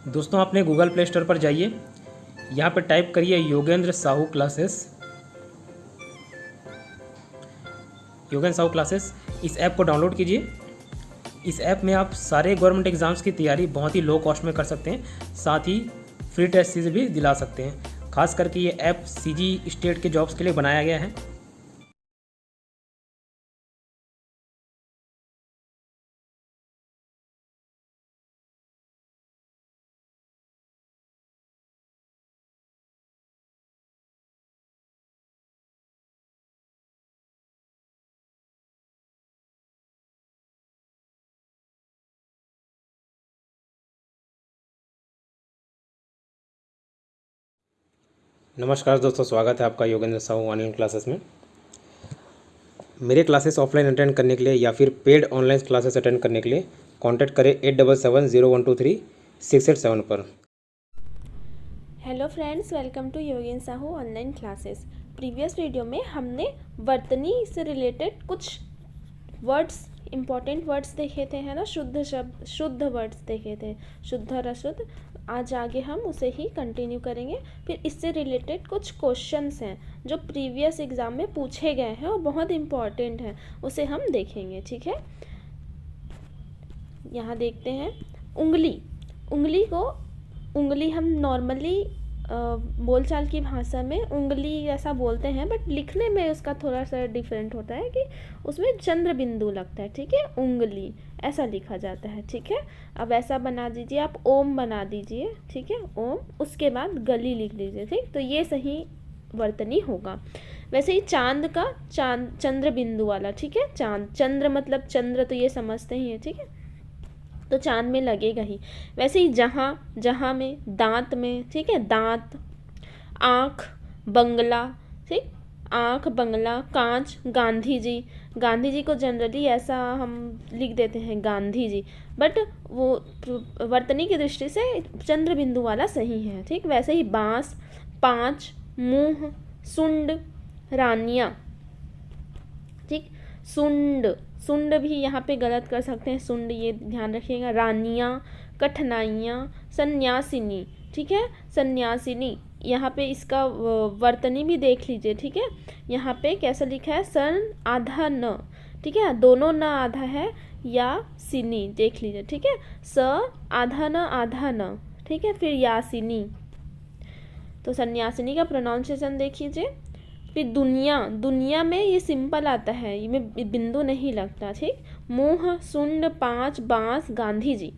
दोस्तों अपने Google play store पर जाइए, यहाँ पर टाइप करिए योगेंद्र साहू क्लासेस। योगेंद्र साहू क्लासेस, इस ऐप को डाउनलोड कीजिए। इस ऐप में आप सारे गवर्नमेंट एग्ज़ाम्स की तैयारी बहुत ही लो कॉस्ट में कर सकते हैं, साथ ही फ्री टेस्ट सीरीज भी दिला सकते हैं। खास करके ये ऐप सीजी स्टेट के जॉब्स के लिए बनाया गया है। नमस्कार दोस्तों, स्वागत है आपका योगेंद्र साहू ऑनलाइन क्लासेस में। मेरे क्लासेस ऑफलाइन अटेंड करने के लिए या फिर पेड ऑनलाइन क्लासेस अटेंड करने के लिए कांटेक्ट करें 8770123687 पर। Hello friends, welcome to Yogendra Sahu online classes. Previous video में हमने वर्तनी से रिलेटेड कुछ वर्ड्स, इम्पॉर्टेंट वर्ड्स देखे थे, है ना। शुद्ध शब्द, शुद्ध वर्ड्स देखे थे, शुद्ध और अशुद्ध। आज आगे हम उसे ही कंटिन्यू करेंगे। फिर इससे रिलेटेड कुछ क्वेश्चंस हैं जो प्रीवियस एग्ज़ाम में पूछे गए हैं और बहुत इम्पॉर्टेंट हैं, उसे हम देखेंगे। ठीक है, यहाँ देखते हैं। उंगली, उंगली को, उंगली हम नॉर्मली बोलचाल की भाषा में उंगली ऐसा बोलते हैं, बट लिखने में उसका थोड़ा सा डिफरेंट होता है कि उसमें चंद्र बिंदु लगता है। ठीक है, उंगली ऐसा लिखा जाता है। ठीक है, अब ऐसा बना दीजिए, आप ओम बना दीजिए। ठीक है, ओम, उसके बाद गली लिख लीजिए। ठीक, तो ये सही वर्तनी होगा। वैसे ही चांद का, चांद चंद्र बिंदु वाला। ठीक है, चांद, चंद्र मतलब चंद्र, तो ये समझते ही है। ठीक है, तो चांद में लगेगा ही। वैसे ही जहाँ, जहाँ में, दांत में। ठीक है, दांत, आँख, बंगला। ठीक, आँख, बंगला, कांच, गांधी जी। गांधी जी को जनरली ऐसा हम लिख देते हैं गांधी जी, बट वो वर्तनी की दृष्टि से चंद्र बिंदु वाला सही है। ठीक, वैसे ही बांस, पाँच, मुंह, सुंड, रानियाँ। ठीक, सुंड, सुंड भी यहाँ पे गलत कर सकते हैं, सुंड, ये ध्यान रखिएगा। रानियाँ, कठिनाइयाँ, सन्यासिनी। ठीक है, सन्यासिनी, यहाँ पे इसका वर्तनी भी देख लीजिए। ठीक है, यहाँ पे कैसा लिखा है, सन आधा न। ठीक है, दोनों न आधा है, या सिनी देख लीजिए। ठीक है, स आधा न, आधा न। ठीक है, फिर यासिनी, तो सन्यासिनी का प्रोनाउंसिएशन देख लीजिए। फिर दुनिया, दुनिया में ये सिंपल आता है, ये में बिंदु नहीं लगता। ठीक, मुंह, सुंड, पाँच, बांस, गांधी जी,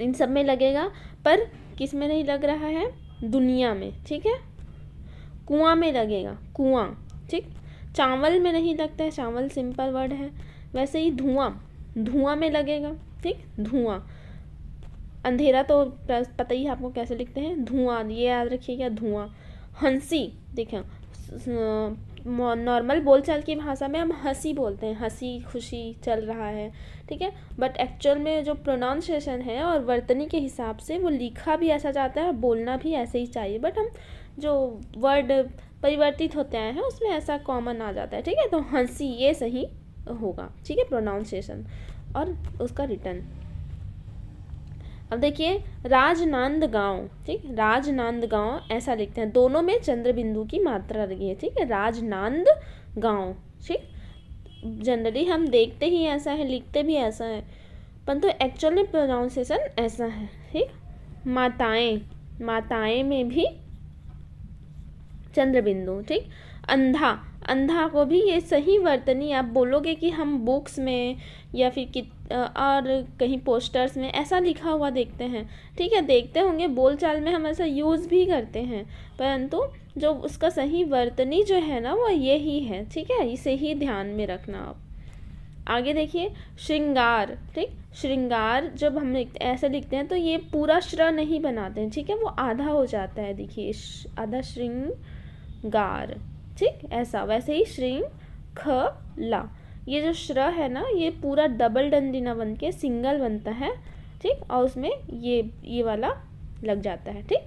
इन सब में लगेगा, पर किस में नहीं लग रहा है, दुनिया में। ठीक है, कुआं में लगेगा, कुआं। ठीक, चावल में नहीं लगता है, चावल सिंपल वर्ड है। वैसे ही धुआं, धुआं में लगेगा। ठीक, धुआं, अंधेरा तो पता ही है आपको कैसे लिखते हैं, धुआं, ये याद रखिएगा, धुआं। हंसी, देखिए नॉर्मल बोलचाल की भाषा में हम हंसी बोलते हैं, हंसी खुशी चल रहा है। ठीक है, बट एक्चुअल में जो प्रोनाउंसिएशन है और वर्तनी के हिसाब से वो लिखा भी ऐसा जाता है और बोलना भी ऐसे ही चाहिए, बट हम जो वर्ड परिवर्तित होते आए हैं उसमें ऐसा कॉमन आ जाता है। ठीक है, तो हंसी ये सही होगा। ठीक है, प्रोनाउंसिएशन और उसका रिटर्न। अब देखिए, राजनांदगांव। ठीक, राजनांदगांव ऐसा लिखते हैं, दोनों में चंद्र बिंदु की मात्रा लगी है। ठीक है, राजनांदगांव। ठीक, जनरली हम देखते ही ऐसा है, लिखते भी ऐसा है, परंतु एक्चुअल में प्रोनाउंसिएशन ऐसा है। ठीक, माताएं, माताएं में भी चंद्र बिंदु। ठीक, अंधा, अंधा को भी ये सही वर्तनी आप बोलोगे कि हम बुक्स में या फिर और कहीं पोस्टर्स में ऐसा लिखा हुआ देखते हैं। ठीक है, देखते होंगे, बोलचाल में हम ऐसा यूज़ भी करते हैं, परंतु जो उसका सही वर्तनी जो है ना वो ये ही है। ठीक है, इसे ही ध्यान में रखना आप। आगे देखिए, श्रृंगार। ठीक, श्रृंगार जब हम ऐसे लिखते हैं तो ये पूरा श्र नहीं बनाते हैं। ठीक है, वो आधा हो जाता है, देखिए आधा, श्रृंगार। ठीक, ऐसा। वैसे ही श्रृंग, ख, ला, ये जो श्र है ना ये पूरा डबल डंडी ना बन के सिंगल बनता है। ठीक, और उसमें ये वाला लग जाता है। ठीक,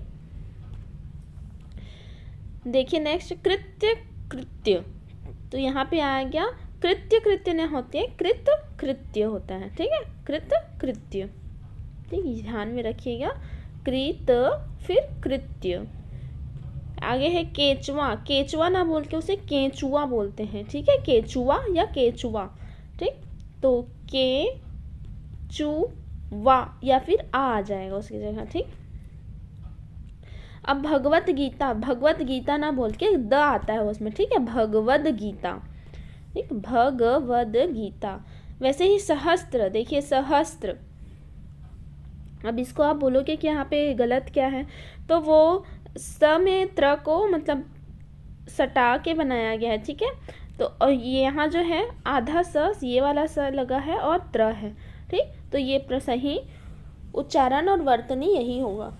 देखिए नेक्स्ट, कृत्य, कृत्य, तो यहाँ पे आ गया कृत्य, कृत्य नहीं होते, कृत कृत्य होता है। ठीक है, कृत कृत्य। ठीक, ये ध्यान में रखिएगा। कृत फिर कृत्य। आगे है केचुआ। केचुआ ना बोल के उसे केचुआ बोलते हैं, ठीक है, केचुआ या केचुआ, ठीक। तो केचुआ या फिर आ जाएगा उसकी जगह, ठीक। अब भगवत गीता, भगवत गीता ना बोल के द आता है उसमें, ठीक है, भगवद गीता, ठीक, भगवद गीता। वैसे ही सहस्त्र, देखिए सहस्त्र, अब इसको आप बोलोगे कि यहाँ पे गलत क्या है, तो वो स में त्र को मतलब सटा के बनाया गया है, ठीक है। तो और ये यहाँ जो है आधा स, ये वाला स लगा है और त्र है, ठीक। तो ये सही उच्चारण और वर्तनी यही होगा।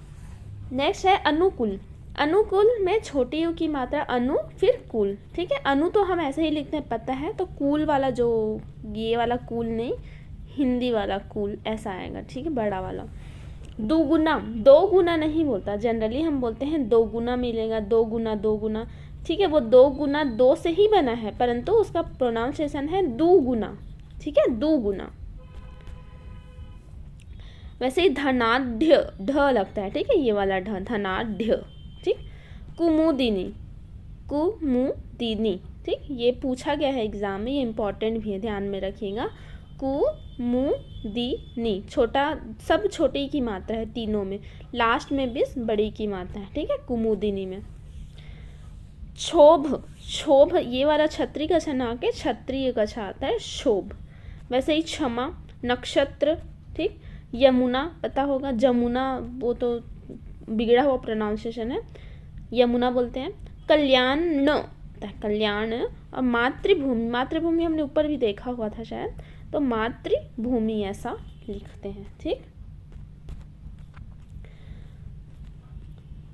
नेक्स्ट है अनुकूल। अनुकूल में छोटी यू की मात्रा अनु फिर कुल, ठीक है। अनु तो हम ऐसे ही लिखते हैं, पता है, तो कूल वाला जो ये वाला कूल नहीं, हिंदी वाला कूल ऐसा आएगा, ठीक है, बड़ा वाला। दुगुना, दो गुना नहीं बोलता, जनरली हम बोलते हैं दो गुना मिलेगा, दो गुना, दो गुना, ठीक है। वो दो गुना दो से ही बना है, परंतु उसका प्रोनाउंसिएशन है दुगुना, ठीक है, दुगुना। वैसे ही धनाढ्य, ढ लगता है, ठीक है, ये वाला ढ, धनाढ्य, ठीक। कुमुदिनी, कुमुदिनी, ठीक, ये पूछा गया है एग्जाम में, ये इंपॉर्टेंट भी है, ध्यान में रखिएगा। कुमुदिनी, छोटा, सब छोटी की मात्रा है तीनों में, लास्ट में भी बड़ी की मात्रा है, ठीक है, कुमुदिनी में। क्षोभ, क्षोभ ये वाला छत्री का छना आके क्षत्रिय का छा आता है, क्षोभ। वैसे ही क्षमा, नक्षत्र, ठीक। यमुना पता होगा, जमुना वो तो बिगड़ा हुआ प्रोनाउंसिएशन है, यमुना बोलते हैं। कल्याण न, कल्याण। और मातृभूमि, मातृभूमि हमने ऊपर भी देखा हुआ था शायद, तो मातृभूमि ऐसा लिखते हैं, ठीक।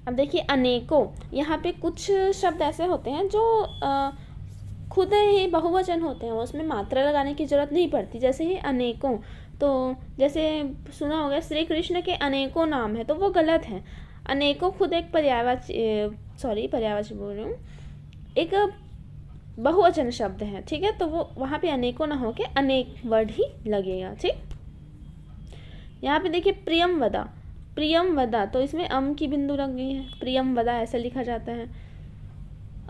अब देखिए अनेकों, यहाँ पे कुछ शब्द ऐसे होते हैं जो खुद ही बहुवचन होते हैं, उसमें मात्रा लगाने की जरूरत नहीं पड़ती, जैसे ही अनेकों। तो जैसे सुना होगा श्री कृष्ण के अनेकों नाम है, तो वो गलत है। अनेकों खुद एक पर्यायवाची बोल रही हूँ, एक बहुवचन शब्द है, ठीक है, तो वो वहाँ पे अनेकों ना होके अनेक वर्ड ही लगेगा, ठीक। यहाँ पे देखिए प्रियमवदा, प्रियमवदा, तो इसमें अम की बिंदु लग गई है, प्रियमवदा ऐसा लिखा जाता है।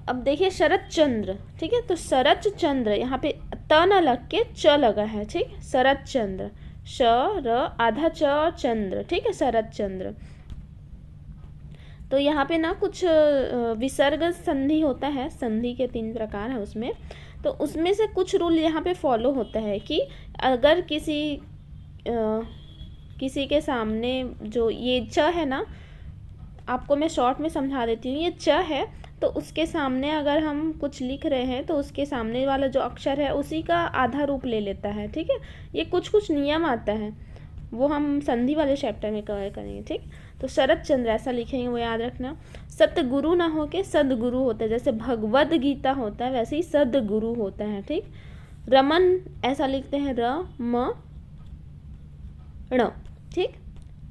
अब देखिए शरत चंद्र, ठीक है, तो शरत चंद्र, यहाँ पे त न लग के च लगा है, ठीक, शरत चंद्र, श र आधा च चंद्र, ठीक है, शरत चंद्र। तो यहाँ पे ना कुछ विसर्ग संधि होता है, संधि के 3 प्रकार है उसमें, तो उसमें से कुछ रूल यहाँ पे फॉलो होता है कि अगर किसी के सामने जो ये च है ना, आपको मैं शॉर्ट में समझा देती हूँ, ये च है, तो उसके सामने अगर हम कुछ लिख रहे हैं तो उसके सामने वाला जो अक्षर है उसी का आधा रूप ले लेता है, ठीक है। ये कुछ नियम आता है, वो हम संधि वाले चैप्टर में कवर करेंगे, ठीक। तो शरत चंद्र ऐसा लिखेंगे, वो याद रखना। सतगुरु ना हो के सदगुरु होता है, जैसे भगवद गीता होता है वैसे ही सदगुरु होता है, ठीक। रमन ऐसा लिखते हैं, र म ण, ठीक।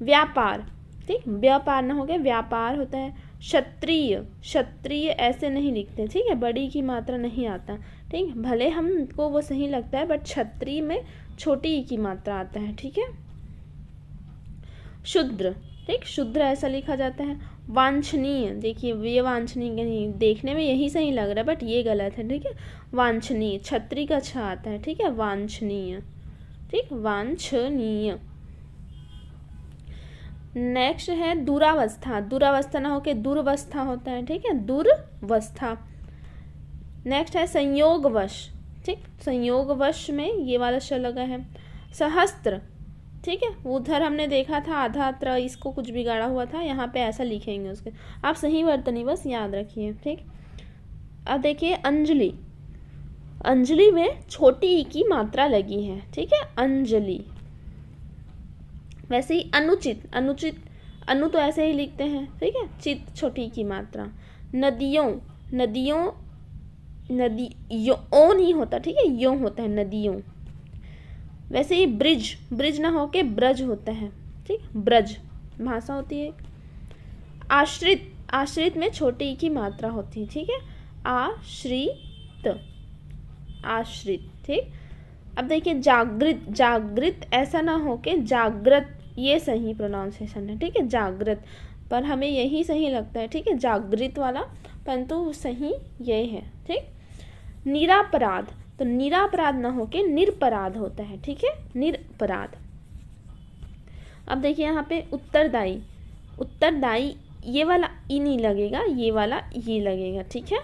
व्यापार, ठीक, व्यापार ना हो के व्यापार होता है। क्षत्रिय, क्षत्रिय ऐसे नहीं लिखते, ठीक है, बड़ी की मात्रा नहीं आता, ठीक, भले हमको वो सही लगता है बट क्षत्रिय में छोटी की मात्रा आता है, ठीक है। शूद्र, ठीक, शूद्र ऐसा लिखा जाता है। वांछनीय, देखिए ये वांछनीय नहीं, देखने में यही सही लग रहा है बट ये गलत है, ठीक है। वांछनीय, छत्री का छ आता है, ठीक है, वांछनीय, ठीक, वांछनीय। नेक्स्ट है दुरावस्था, दुरावस्था ना होके दुर्वस्था होता है, ठीक है, दुर्वस्था। नेक्स्ट है संयोगवश, ठीक, संयोगवश में ये वाला श लगा है। सहस्त्र, ठीक है, उधर हमने देखा था आधा त्र, इसको कुछ बिगाड़ा हुआ था, यहाँ पे ऐसा लिखेंगे उसके, आप सही वर्तनी बस याद रखिए, ठीक। अब देखिए अंजलि, अंजलि में छोटी ई की मात्रा लगी है, ठीक है, अंजलि। वैसे ही अनुचित, अनुचित, अनु तो ऐसे ही लिखते हैं, ठीक है, चित छोटी की मात्रा। नदियों, नदियों, नदी यो ओ नहीं होता, ठीक है, यो होता है, नदियों। वैसे ही ब्रिज, ब्रिज ना होके ब्रज होता है, ठीक, ब्रज भाषा होती है। आश्रित, आश्रित में छोटी ई की मात्रा होती है, ठीक है, आश्रित, आश्रित, ठीक। अब देखिए जागृत, जागृत ऐसा ना हो के जागृत ये सही प्रोनाउंसिएशन है, ठीक है, जागृत, पर हमें यही सही लगता है, ठीक है, जागृत वाला, परंतु सही ये है, ठीक। निरापराध, तो निरापराध ना होके निरपराध होता है, ठीक है, निरपराध। अब देखिए यहाँ पे उत्तरदायी, उत्तरदायी ये वाला ई नहीं लगेगा, ये वाला ये लगेगा, ठीक है।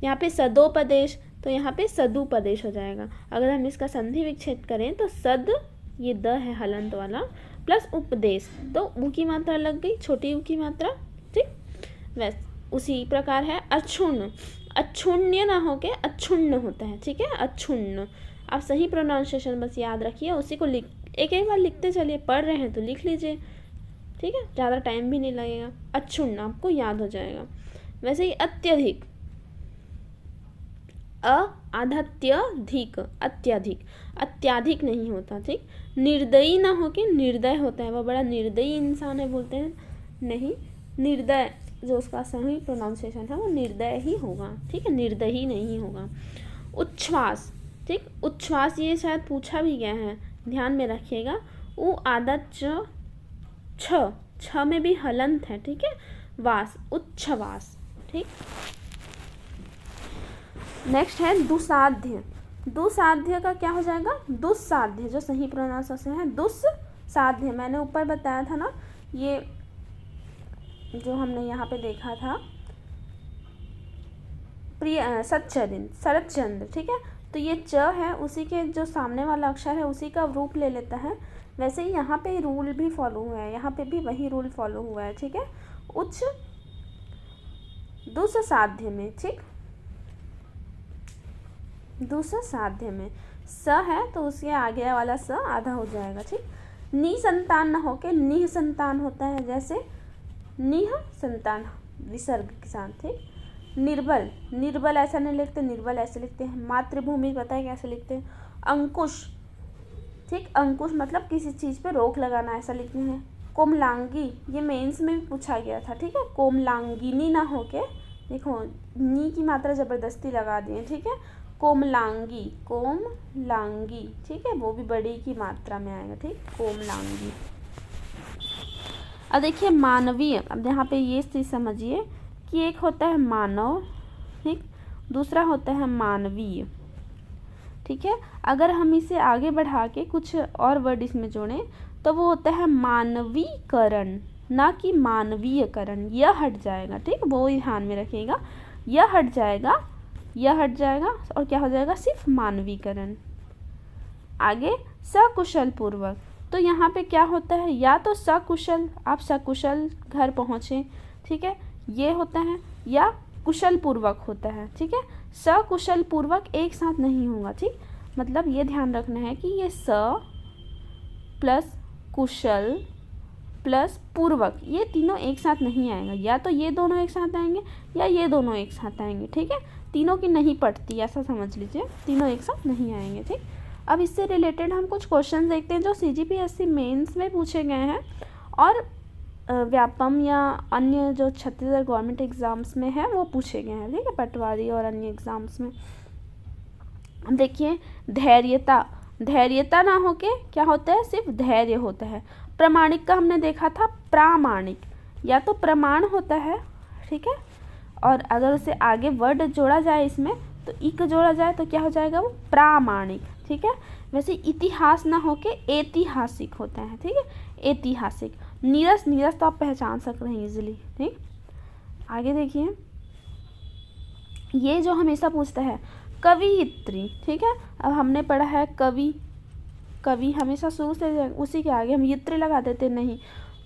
यहाँ पे सदोपदेश, तो यहाँ पे सदुपदेश हो जाएगा। अगर हम इसका संधि विच्छेद करें तो सद, ये द है हलंत वाला, प्लस उपदेश, तो उ की मात्रा लग गई, छोटी उ की मात्रा, ठीक। वैसे उसी प्रकार है अक्षुण्ण, अक्षुण्य ना होके अक्षुण्ण होता है, ठीक है, अक्षुण्ण। आप सही प्रोनाउंसिएशन बस याद रखिए, उसी को लिख, एक बार लिखते चलिए, पढ़ रहे हैं तो लिख लीजिए, ठीक है, ज़्यादा टाइम भी नहीं लगेगा, अक्षुण्ण आपको याद हो जाएगा। वैसे ही अत्यधिक, अत्यधिक, अत्यधिक, अत्याधिक नहीं होता, ठीक। निर्दयी ना होके निर्दय होता है, वह बड़ा निर्दयी इंसान है बोलते हैं, नहीं, निर्दय जो उसका सही प्रोनाउंसिएशन है वो निर्दय ही होगा, ठीक है, निर्दय ही नहीं होगा। उच्छ्वास, ठीक, उच्छ्वास ये शायद पूछा भी गया है, ध्यान में रखिएगा। उ आदत छ में भी हलंत है, ठीक है, वास, उच्छ्वास, ठीक। नेक्स्ट है दुसाध्य, दुसाध्य का क्या हो जाएगा, दुस्साध्य, जो सही प्रोनाउंसिएशन है दुस्साध्य। मैंने ऊपर बताया था ना, ये जो हमने यहाँ पे देखा था, प्रिय सच्चरित्र, शरतचंद्र, ठीक है, तो ये च है, उसी के जो सामने वाला अक्षर है उसी का रूप ले लेता है। वैसे ही यहाँ पे रूल भी फॉलो हुआ है, यहाँ पे भी वही रूल फॉलो हुआ है, ठीक है। उच्च दुस्साध्य में, ठीक, दुस्साध्य में स है तो उसके आगे वाला स आधा हो जाएगा, ठीक। निसंतान न होके निह संतान होता है, जैसे निह संतान विसर्ग के साथ, ठीक। निर्बल, निर्बल ऐसा नहीं लिखते, निर्बल ऐसे लिखते हैं। मातृभूमि पता है कैसे लिखते हैं, अंकुश, ठीक, अंकुश मतलब किसी चीज़ पे रोक लगाना, ऐसा लिखते हैं। कोमलांगी, ये मेंस में भी पूछा गया था, ठीक है, कोमलांगिनी ना होके, देखो नी की मात्रा ज़बरदस्ती लगा दिए, ठीक है, कोमलांगी, कोमलांगी, ठीक है, वो भी बड़ी की मात्रा में आएगा, ठीक, कोमलांगी। अब देखिए मानवीय, अब यहाँ पे ये चीज़ समझिए कि एक होता है मानव, ठीक, दूसरा होता है मानवीय, ठीक है। अगर हम इसे आगे बढ़ा के कुछ और वर्ड इसमें जोड़ें तो वो होता है मानवीकरण, ना कि मानवीयकरण, यह हट जाएगा, ठीक, वो ध्यान में रखिएगा, यह हट जाएगा, यह हट जाएगा और क्या हो जाएगा, सिर्फ मानवीकरण। आगे सकुशल पूर्वक, तो यहाँ पे क्या होता है, या तो सकुशल, आप सकुशल घर पहुँचे, ठीक है, ये होता है, या कुशल पूर्वक होता है, ठीक है। सकुशल पूर्वक एक साथ नहीं होगा, ठीक, मतलब ये ध्यान रखना है कि ये स प्लस कुशल प्लस पूर्वक, ये तीनों एक साथ नहीं आएगा, या तो ये दोनों एक साथ आएंगे या ये दोनों एक साथ आएंगे, ठीक है, तीनों की नहीं पड़ती, ऐसा समझ लीजिए, तीनों एक साथ नहीं आएंगे, ठीक। अब इससे रिलेटेड हम कुछ क्वेश्चन देखते हैं जो CGPSC मेंस में पूछे गए हैं और व्यापम या अन्य जो छत्तीसगढ़ गवर्नमेंट एग्ज़ाम्स में है वो पूछे गए हैं, ठीक है, पटवारी और अन्य एग्ज़ाम्स में। देखिए धैर्यता, धैर्यता ना होके क्या होता है, सिर्फ धैर्य होता है। प्रामाणिक का हमने देखा था, प्रामाणिक या तो प्रमाण होता है, ठीक है, और अगर उसे आगे वर्ड जोड़ा जाए इसमें तो इक जोड़ा जाए तो क्या हो जाएगा, वो प्रामाणिक, ठीक है। वैसे इतिहास ना होके ऐतिहासिक होता है, ठीक है, ऐतिहासिक। नीरस, नीरस तो आप पहचान सकते हैं इजीली, ठीक। आगे देखिए, ये जो हमेशा पूछता है कवियत्री, ठीक है, अब हमने पढ़ा है कवि, कवि हमेशा शुरू से उसी के आगे हम यित्री लगा देते, नहीं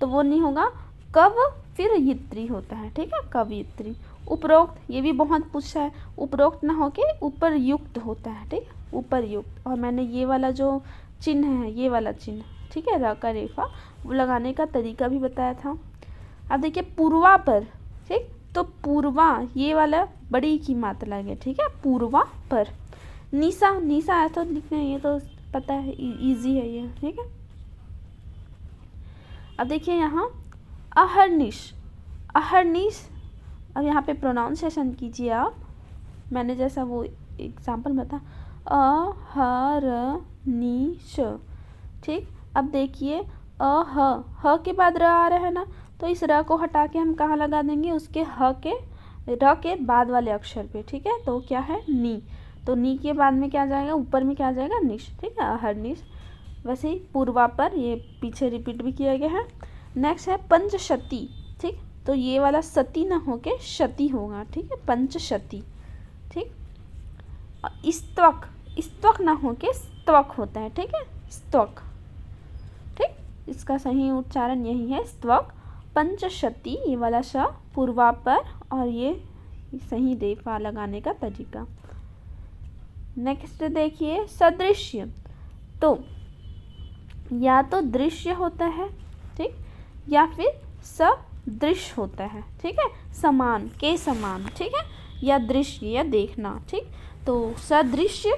तो वो नहीं होगा, कव फिर यित्री होता है, ठीक है, कवियत्री। उपरोक्त, ये भी बहुत पूछा है, उपरोक्त ना होके ऊपर युक्त होता है, ठीक, ऊपर युक्त। और मैंने ये वाला जो चिन्ह है, ये वाला चिन्ह, ठीक है, र का रेफा, वो लगाने का तरीका भी बताया था। अब देखिए पूर्वा पर, ठीक, तो पूर्वा ये वाला बड़ी की मात्रा लगे, ठीक है, पूर्वा पर। निशा, निशा ऐसा लिखना है, ये तो पता है, इजी है ये, ठीक है। अब देखिए यहाँ अहर्निश, अहर्निश, अब यहाँ पे प्रोनाउंसिएशन कीजिए आप, मैंने जैसा वो एग्जाम्पल बता, अहर्निश, ठीक। अब देखिए ह के बाद र आ रहा है ना, तो इस र को हटा के हम कहाँ लगा देंगे, उसके र के बाद वाले अक्षर पे। ठीक है, तो क्या है नी, तो नी के बाद में क्या आ जाएगा, ऊपर में क्या आ जाएगा निश। ठीक है, अहरनिश। वैसे ही पूर्वा पर, ये पीछे रिपीट भी किया गया है। नेक्स्ट है पंचशती। ठीक, तो ये वाला सती ना होके शती होगा। ठीक है, पंचशती। ठीक, और स्तवक ना होके स्तवक होता है। ठीक है, स्तवक। ठीक, इसका सही उच्चारण यही है, स्तवक। पंचशती, ये वाला श पूर्वा पर, और ये सही रेफा लगाने का तरीका। नेक्स्ट देखिए सदृश्य, तो या तो दृश्य होता है, ठीक, या फिर सदृश होता है। ठीक है, समान के समान। ठीक है, या दृश्य या देखना। ठीक, तो सदृश्य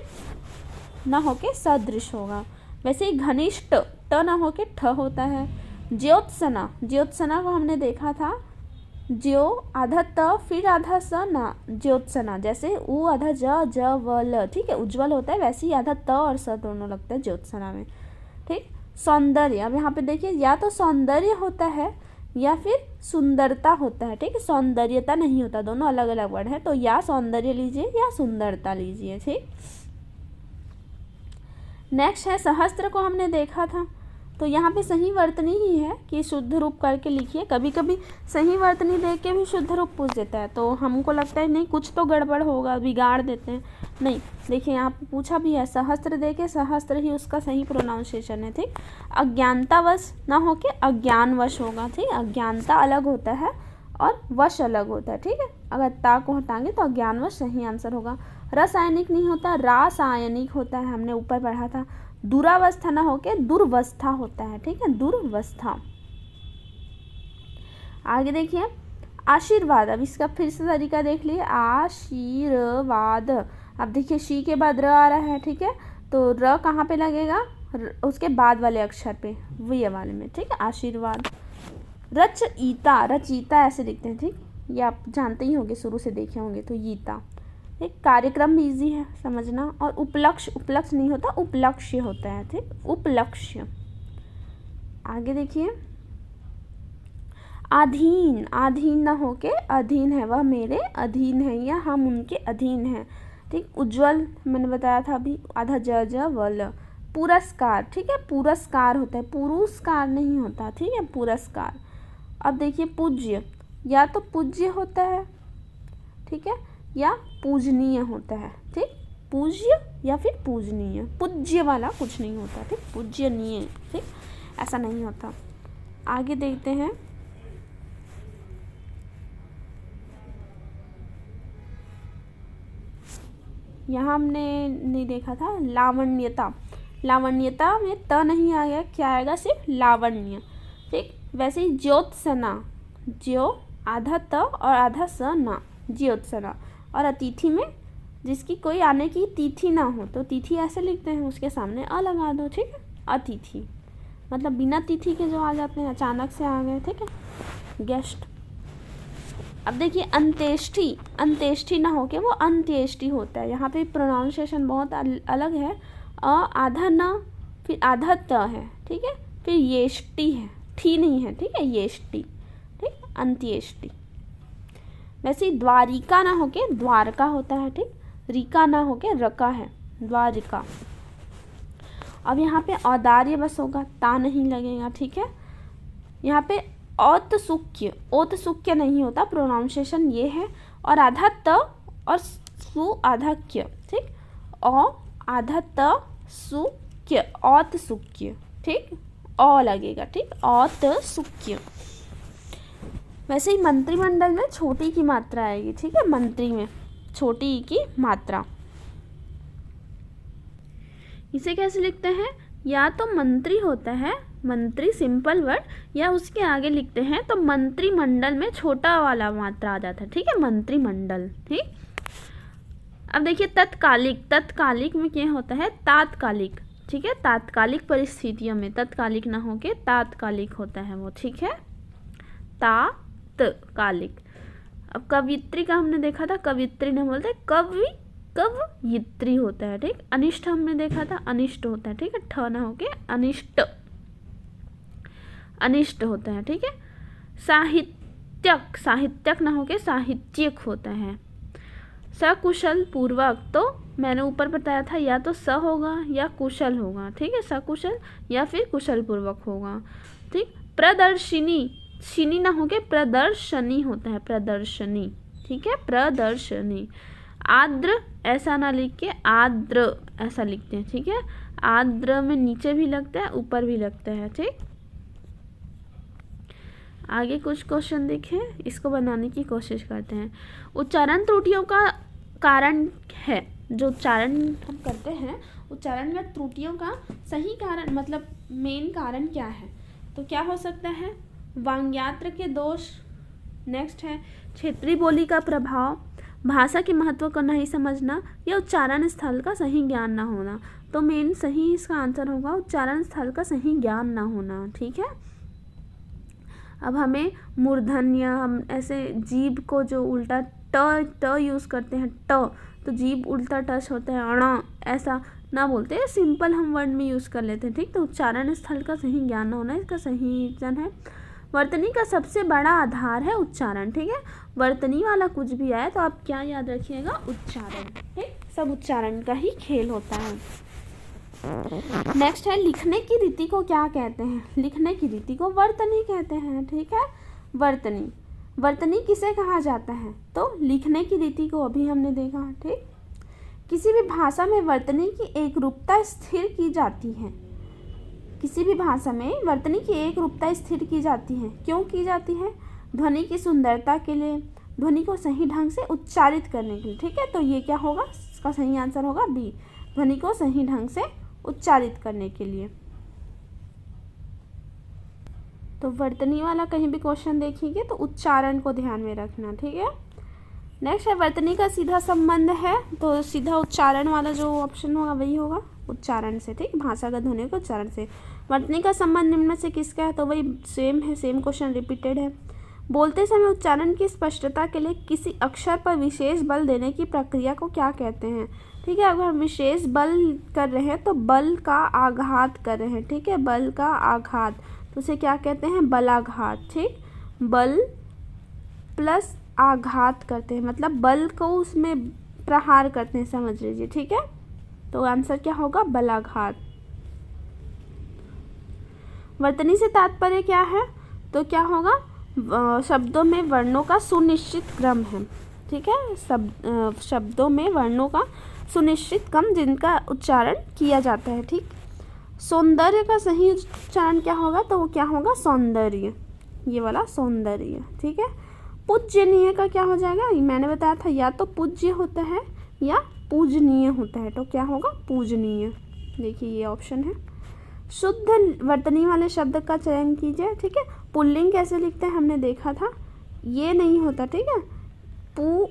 ना होके सदृश होगा। वैसे ही घनिष्ठ, ट ना होके ठ होता है। ज्योत्सना, ज्योत्सना को हमने देखा था, ज्यो आधा त फिर आधा स ना, ज्योत्सना। जैसे उ आधा ज व ल। ठीक है, उज्ज्वल होता है, वैसे ही आधा त और स दोनों लगता है ज्योत्सना में। ठीक, सौंदर्य, अब यहाँ पे देखिए या तो सौंदर्य होता है या फिर सुंदरता होता है। ठीक है, सौंदर्यता नहीं होता, दोनों अलग अलग वर्ड है। तो या सौंदर्य लीजिए या सुंदरता लीजिए। ठीक, नेक्स्ट है सहस्त्र को हमने देखा था, तो यहाँ पे सही वर्तनी ही है कि शुद्ध रूप करके लिखिए। कभी कभी सही वर्तनी देख के भी शुद्ध रूप पूछ देता है, तो हमको लगता है नहीं कुछ तो गड़बड़ होगा, बिगाड़ देते हैं। नहीं, देखिए यहाँ पे पूछा भी है, सहस्त्र देके सहस्त्र ही उसका सही प्रोनाउंसिएशन है। ठीक, अज्ञानतावश ना हो के अज्ञानवश होगा। ठीक, अज्ञानता अलग होता है और वश अलग होता है। ठीक है, अगर ता को हटाएंगे तो अज्ञानवश सही आंसर होगा। रासायनिक नहीं होता, रासायनिक होता है, हमने ऊपर पढ़ा था। दुरावस्था ना होके दुर्वस्था होता है। ठीक है, दुर्वस्था। आगे देखिए आशीर्वाद, अब इसका फिर से तरीका देख लिए, आशीर्वाद। अब देखिए शी के बाद र आ रहा है। ठीक है, तो र कहाँ पे लगेगा, उसके बाद वाले अक्षर पे, ये वाले में। ठीक है, आशीर्वाद। रचयिता, रचयिता ऐसे लिखते हैं। ठीक, ये आप जानते ही होंगे, शुरू से देखे होंगे। तो यीता, एक कार्यक्रम भी इजी है समझना। और उपलक्ष्य, उपलक्ष्य नहीं होता, उपलक्ष्य होता है। ठीक, उपलक्ष्य। आगे देखिए अधीन, अधीन ना होके अधीन है, वह मेरे अधीन है या हम उनके अधीन हैं। ठीक, उज्ज्वल मैंने बताया था अभी, आधा ज व ल। पुरस्कार, ठीक है, पुरस्कार होता है, पुरस्कार नहीं होता। ठीक है, पुरस्कार। अब देखिए पूज्य, या तो पूज्य होता है, ठीक है, या पूजनीय होता है। ठीक, पूज्य या फिर पूजनीय, पूज्य वाला कुछ नहीं होता। ठीक, पूज्यनीय, ठीक, ऐसा नहीं होता। आगे देखते हैं यहाँ हमने नहीं देखा था लावण्यता, लावण्यता में त नहीं आएगा, क्या आएगा, सिर्फ लावण्य। ठीक, वैसे ही ज्योत्सना, ज्यो आधा त और आधा स ना, ज्योत्सना। और अतिथि में जिसकी कोई आने की तिथि ना हो, तो तिथि ऐसे लिखते हैं, उसके सामने अ लगा दो। ठीक है, अतिथि मतलब बिना तिथि के जो आ जाते हैं, अचानक से आ गए। ठीक है, गेस्ट। अब देखिए अंत्येष्टि, अंत्येष्टि ना होके वो अंत्येष्टि होता है। यहाँ पे प्रोनाउंसिएशन बहुत अलग है, अ आधा न फिर आधा त है। ठीक है, फिर येष्टि है, ठी नहीं है। ठीक है, येष्टि। ठीक, अंत्येष्टि। वैसे ही द्वारिका ना होके द्वारका होता है। ठीक, रिका ना होके रका है, द्वारिका। अब यहाँ पे औदार्य बस होगा, ता नहीं लगेगा। ठीक है, यहाँ पे औत्सुक्य, औत्सुक्य नहीं होता, प्रोनाउंसिएशन ये है, और आधा त और सु आधा क्य। ठीक, औ आधा त सु क्य, औत्सुक्य। ठीक, औ लगेगा। ठीक, औत्सुक्य। वैसे ही मंत्रिमंडल में छोटी की मात्रा आएगी। ठीक है, मंत्री में छोटी की मात्रा। इसे कैसे लिखते हैं, या तो मंत्री होता है, मंत्री सिंपल वर्ड, या उसके आगे लिखते हैं तो मंत्रिमंडल में छोटा वाला मात्रा आ जाता है। ठीक है, मंत्रिमंडल। ठीक, अब देखिए तत्कालिक, तत्कालिक में क्या होता है, तात्कालिक। ठीक है, तात्कालिक परिस्थितियों में, तत्कालिक ना होके तात्कालिक होता है वो। ठीक है, तात्कालिक। अब कवियत्री का हमने देखा था, कवियत्री नहीं बोलते, कवयित्री होता है। ठीक, अनिष्ट हमने देखा था, अनिष्ट होता है। ठीक है, ठ ना होके अनिष्ट। अनिष्ट होता है, ठीक है। साहित्यक, साहित्यक ना होके साहित्यिक होता है। सकुशल पूर्वक, तो मैंने ऊपर बताया था या तो स होगा या कुशल होगा, ठीक है, सकुशल या फिर कुशल पूर्वक होगा, ठीक। प्रदर्शिनी, शिनी ना होके प्रदर्शनी होता है, प्रदर्शनी, ठीक है, प्रदर्शनी। आर्द्र ऐसा ना लिख के आर्द्र ऐसा लिखते हैं, ठीक है। आर्द्र में नीचे भी लगता है, ऊपर भी लगता है, ठीक। आगे कुछ क्वेश्चन देखें, इसको बनाने की कोशिश करते हैं। उच्चारण त्रुटियों का कारण है, जो उच्चारण हम करते हैं उच्चारण में त्रुटियों का सही कारण मतलब मेन कारण क्या है, तो क्या हो सकता है, वांग्यात्र के दोष, नेक्स्ट है क्षेत्रीय बोली का प्रभाव, भाषा के महत्व को नहीं समझना, या उच्चारण स्थल का सही ज्ञान ना होना। तो मेन सही इसका आंसर होगा उच्चारण स्थल का सही ज्ञान ना होना, ठीक है। अब हमें मूर्धन्य, हम ऐसे जीभ को जो उल्टा ट यूज़ करते हैं, तो जीभ उल्टा टच होता है, अण ऐसा ना बोलते हैं, सिंपल हम वर्ड में यूज़ कर लेते हैं, ठीक। तो उच्चारण स्थल का सही ज्ञान ना होना, इसका सही जन है। वर्तनी का सबसे बड़ा आधार है उच्चारण, ठीक है। वर्तनी वाला कुछ भी आए तो आप क्या याद रखिएगा, उच्चारण, ठीक। सब उच्चारण का ही खेल होता है। नेक्स्ट है लिखने की रीति को क्या कहते हैं, लिखने की रीति को वर्तनी कहते हैं, ठीक है। वर्तनी, वर्तनी किसे कहा जाता है, तो लिखने की रीति को अभी हमने देखा, ठीक। किसी भी भाषा में वर्तनी की एक रूपता स्थिर की जाती है, किसी भी भाषा में वर्तनी की एक रूपता स्थिर की जाती है, क्यों की जाती है, ध्वनि की सुंदरता के लिए, ध्वनि को सही ढंग से उच्चारित करने के लिए, ठीक है। तो ये क्या होगा, इसका सही आंसर होगा बी, ध्वनि को सही ढंग से उच्चारित करने के लिए। तो वर्तनी वाला कहीं भी क्वेश्चन देखेंगे तो उच्चारण को ध्यान में रखना, ठीक है। नेक्स्ट है वर्तनी का सीधा संबंध है, तो सीधा उच्चारण वाला जो ऑप्शन होगा वही होगा उच्चारण से, ठीक, भाषागत ध्वनि को उच्चारण से। वर्तनी का संबंध निम्न में से किसका है, तो वही सेम है, सेम क्वेश्चन रिपीटेड है। बोलते समय उच्चारण की स्पष्टता के लिए किसी अक्षर पर विशेष बल देने की प्रक्रिया को क्या कहते हैं, ठीक है। अगर हम विशेष बल कर रहे हैं तो बल का आघात कर रहे हैं, ठीक है, बल का आघात, तो उसे क्या कहते हैं, बलाघात, ठीक। बल प्लस आघात करते हैं, मतलब बल को उसमें प्रहार करते हैं, समझ लीजिए, ठीक है। तो आंसर क्या होगा, बलाघात। वर्तनी से तात्पर्य क्या है, तो क्या होगा, शब्दों में वर्णों का सुनिश्चित क्रम है, ठीक है। शब्दों में वर्णों का सुनिश्चित क्रम जिनका उच्चारण किया जाता है, ठीक। सौंदर्य का सही उच्चारण क्या होगा, तो वो क्या होगा, सौंदर्य, ये वाला सौंदर्य, ठीक है। पूज्यनीय का क्या हो जाएगा, मैंने बताया था या तो पूज्य होता है या पूजनीय होता है, तो क्या होगा, पूजनीय, देखिए ये ऑप्शन है। शुद्ध वर्तनी वाले शब्द का चयन कीजिए, ठीक है। पुल्लिंग कैसे लिखते हैं हमने देखा था, ये नहीं होता, ठीक है, पु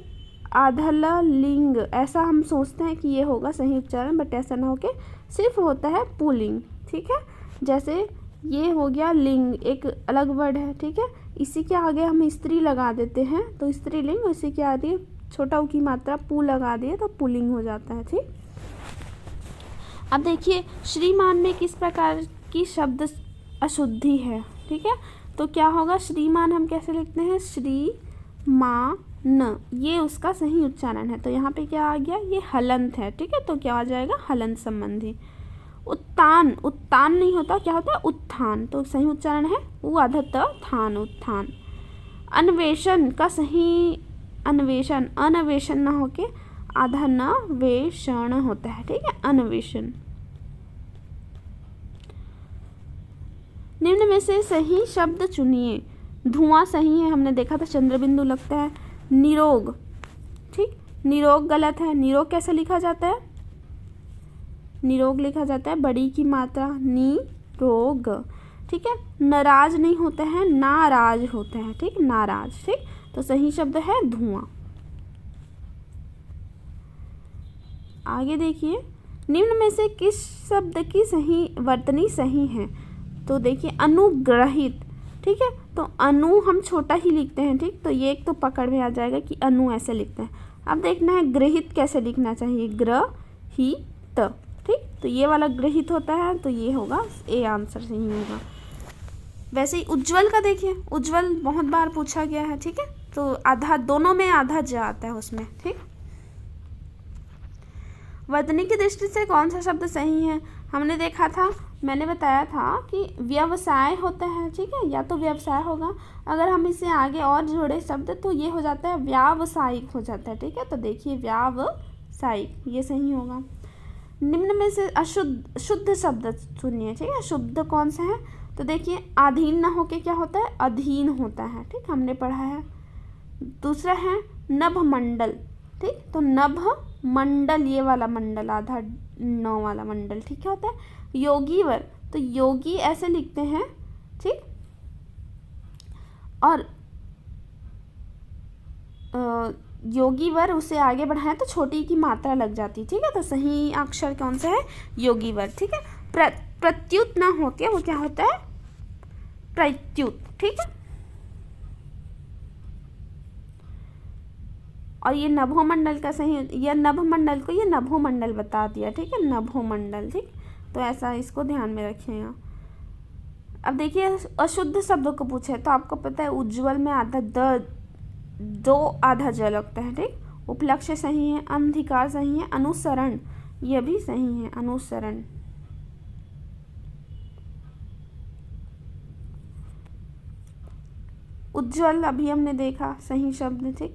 आधल लिंग, ऐसा हम सोचते हैं कि ये होगा सही उच्चारण, बट ऐसा ना होके सिर्फ होता है पुल्लिंग, ठीक है। जैसे ये हो गया लिंग, एक अलग वर्ड है, ठीक है, इसी के आगे हम स्त्री लगा देते हैं तो स्त्रीलिंग, इसी के आगे छोटा ऊ की मात्रा पु लगा दिए तो पुल्लिंग हो जाता है, ठीक। अब देखिए श्रीमान में किस प्रकार की शब्द अशुद्धि है, ठीक है, तो क्या होगा, श्रीमान हम कैसे लिखते हैं, श्री मा न, ये उसका सही उच्चारण है, तो यहाँ पे क्या आ गया, ये हलंत है, ठीक है, तो क्या आ जाएगा, हलंत संबंधी। उत्तान, उत्तान नहीं होता, क्या होता है, उत्थान, तो सही उच्चारण है उद्धत थान, उत्थान। अन्वेषण का सही, अन्वेषण, अनवेषण ना होके आधा न वेषण होता है, ठीक है, अन्वेषण। निम्न में से सही शब्द चुनिए, धुआं सही है, हमने देखा था चंद्रबिंदु लगता है। निरोग, ठीक, निरोग गलत है, निरोग कैसे लिखा जाता है, निरोग लिखा जाता है बड़ी की मात्रा, निरोग, ठीक है। नाराज नहीं होता है, नाराज होता है, ठीक, नाराज, ठीक, तो सही शब्द है धुआं। आगे देखिए, निम्न में से किस शब्द की सही वर्तनी सही है, तो देखिए अनुग्रहित, ठीक है, तो अनु हम छोटा ही लिखते हैं, ठीक, तो ये एक तो पकड़ में आ जाएगा कि अनु ऐसे लिखते हैं। अब देखना है ग्रहित कैसे लिखना चाहिए, ग्रहित, ठीक, तो ये वाला ग्रहित होता है, तो ये होगा ए, आंसर सही होगा। वैसे ही उज्ज्वल का देखिए, उज्ज्वल बहुत बार पूछा गया है, ठीक है, तो आधा, दोनों में आधा ज आता है उसमें, ठीक। वर्तनी की दृष्टि से कौन सा शब्द सही है? हमने देखा था, मैंने बताया था कि व्यवसाय होता है, ठीक है, या तो व्यवसाय होगा, अगर हम इसे आगे और जोड़े शब्द तो ये हो जाता है व्यावसायिक हो जाता है, ठीक है। तो देखिए व्यावसायिक, ये सही होगा। निम्न में से अशुद्ध शुद्ध शब्द सुनिए, ठीक है, शुद्ध कौन सा है? तो देखिए अधीन ना होके क्या होता है? अधीन होता है, ठीक, हमने पढ़ा है। दूसरा है नभ मंडल, ठीक, तो नभ मंडल, ये वाला मंडल आधा नौ वाला मंडल, ठीक है, होता है। योगीवर, तो योगी ऐसे लिखते हैं, ठीक, और योगीवर उसे आगे बढ़ाएं तो छोटी की मात्रा लग जाती, ठीक है, तो सही अक्षर कौन सा है? योगीवर, ठीक है। प्रत्युत ना होके वो क्या होता है? प्रत्युत, ठीक है। और ये नभोमंडल का सही, यह नभमंडल को ये नभोमंडल बता दिया, ठीक है, नभोमंडल, ठीक, तो ऐसा इसको ध्यान में रखिएगा। अब देखिए अशुद्ध शब्दों को पूछे तो आपको पता है उज्ज्वल में आधा द, दो आधा ज लगता है, ठीक। उपलक्ष्य सही है, अंधिकार सही है, अनुसरण ये भी सही है, अनुसरण। उज्ज्वल अभी हमने देखा सही शब्द, ठीक।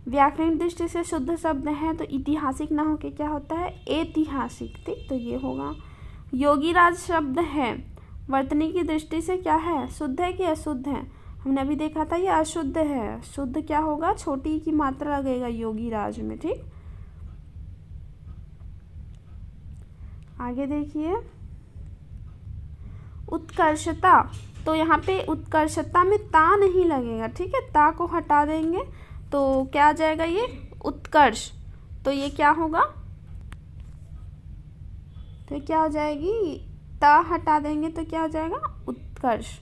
व्याकरण दृष्टि से शुद्ध शब्द है तो ऐतिहासिक ना होके क्या होता है? ऐतिहासिक, ठीक, तो ये होगा। योगीराज शब्द है, वर्तनी की दृष्टि से क्या है? शुद्ध है कि अशुद्ध है? हमने अभी देखा था ये अशुद्ध है, शुद्ध क्या होगा? छोटी की मात्रा लगेगा योगीराज में, ठीक। आगे देखिए उत्कर्षता, तो यहाँ पे उत्कर्षता में ता नहीं लगेगा, ठीक है, ता को हटा देंगे तो क्या आ जाएगा? ये उत्कर्ष, तो ये क्या होगा? तो क्या हो जाएगी? ता हटा देंगे तो क्या हो जाएगा? उत्कर्ष।